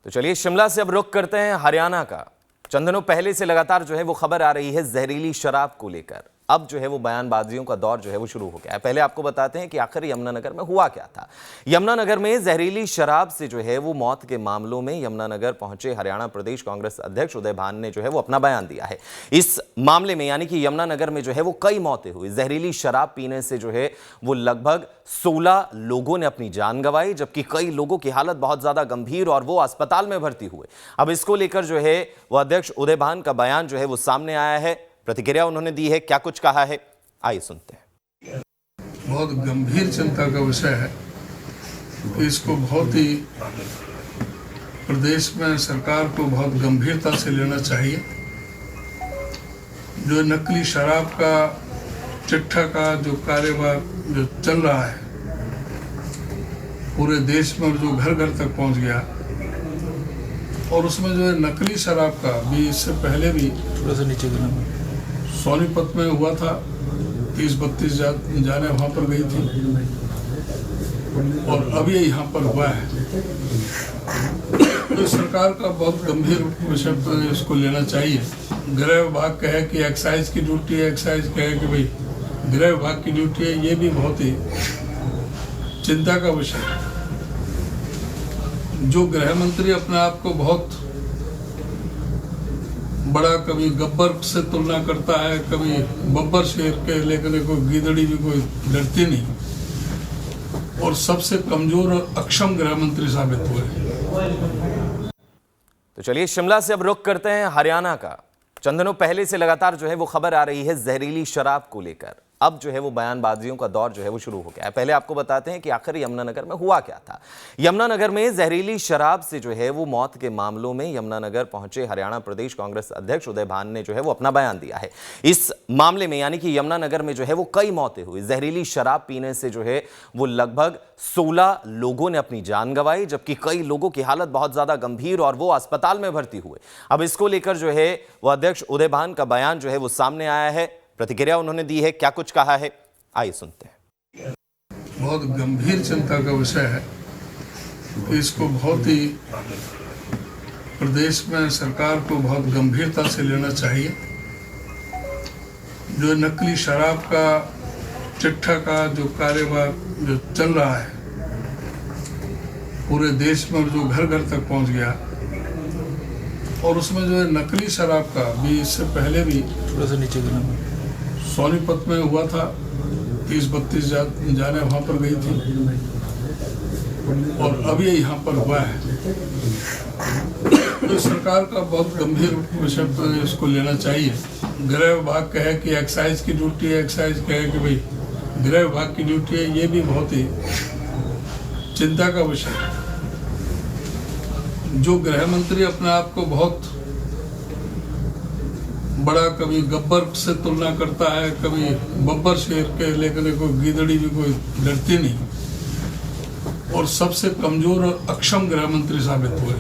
तो चलिए शिमला से अब रुख करते हैं हरियाणा का। चंद दिनों पहले से लगातार जो है वो खबर आ रही है जहरीली शराब को लेकर। अब जो है वो बयानबाजियों का दौर जो है वो शुरू हो गया है। पहले आपको बताते हैं कि आखिर यमुनानगर में हुआ क्या था। यमुनानगर में जहरीली शराब से जो है वो मौत के मामलों में यमुनानगर पहुंचे हरियाणा प्रदेश कांग्रेस अध्यक्ष उदय भान ने जो है वो अपना बयान दिया है। इस मामले में यानी कि यमुनानगर में जो है वो कई मौतें हुई। जहरीली शराब पीने से जो है वो लगभग 16 लोगों ने अपनी जान गंवाई, जबकि कई लोगों की हालत बहुत ज्यादा गंभीर और वो अस्पताल में भर्ती हुए। अब इसको लेकर जो है वो अध्यक्ष उदय भान का बयान जो है वो सामने आया है। प्रतिक्रिया उन्होंने दी है, क्या कुछ कहा है, आइए सुनते हैं। बहुत गंभीर चिंता का विषय है कि इसको बहुत ही प्रदेश में सरकार को बहुत गंभीरता से लेना चाहिए। जो नकली शराब का चिट्ठा का जो कारोबार जो चल रहा है पूरे देश में और जो घर घर तक पहुंच गया, और उसमें जो है नकली शराब का भी इससे पहले भी थोड़ा सा नीचे सोनीपत में हुआ था। 30-32 जाने वहाँ पर गई थी और अभी यहाँ पर हुआ है। तो सरकार का बहुत गंभीर विषय पर इसको लेना चाहिए। गृह विभाग कहे कि एक्साइज की ड्यूटी है, एक्साइज कहे कि भाई गृह विभाग की ड्यूटी है, ये भी बहुत ही चिंता का विषय है। जो गृह मंत्री अपने आप को बहुत बड़ा कभी गब्बर से तुलना करता है, कभी बब्बर शेर के, लेकिन कोई गीदड़ी भी कोई डरती नहीं, और सबसे कमजोर और अक्षम गृह मंत्री साबित हुए। तो चलिए शिमला से अब रुख करते हैं हरियाणा का। चंद दिनों पहले से लगातार जो है वो खबर आ रही है जहरीली शराब को लेकर। अब जो है वो बयानबाजियों का दौर जो है वो शुरू हो गया है। पहले आपको बताते हैं कि आखिर यमुनानगर में हुआ क्या था। यमुनानगर में जहरीली शराब से जो है वो मौत के मामलों में यमुनानगर पहुंचे हरियाणा प्रदेश कांग्रेस अध्यक्ष उदय भान ने जो है वो अपना बयान दिया है। इस मामले में यानी कि यमुनानगर में जो है वो कई मौतें हुई। जहरीली शराब पीने से जो है वो लगभग 16 लोगों ने अपनी जान गंवाई, जबकि कई लोगों की हालत बहुत ज्यादा गंभीर और वो अस्पताल में भर्ती हुए। अब इसको लेकर जो है वो अध्यक्ष उदय भान का बयान जो है वो सामने आया है। प्रतिक्रिया उन्होंने दी है, क्या कुछ कहा है, आइए सुनते हैं। बहुत गंभीर चिंता का विषय है कि इसको बहुत ही प्रदेश में सरकार को बहुत गंभीरता से लेना चाहिए। जो नकली शराब का चिट्ठा का जो कारोबार जो चल रहा है पूरे देश में और जो घर घर तक पहुंच गया, और उसमें जो है नकली शराब का भी इससे पहले भी थोड़ा सा नीचे सोनीपत में हुआ था। 30-32 जाने वहाँ पर गई थी और अभी यहाँ पर हुआ है। तो सरकार का बहुत गंभीर विषय पर इसको लेना चाहिए। गृह विभाग कहे कि एक्साइज की ड्यूटी है, एक्साइज कहे कि भाई गृह विभाग की ड्यूटी है, ये भी बहुत ही चिंता का विषय है। जो गृह मंत्री अपने आप को बहुत बड़ा कभी गब्बर से तुलना करता है, कभी बब्बर शेर के, लेकिन कोई गीदड़ी भी कोई डरती नहीं, और सबसे कमजोर और अक्षम गृह मंत्री साबित हुए।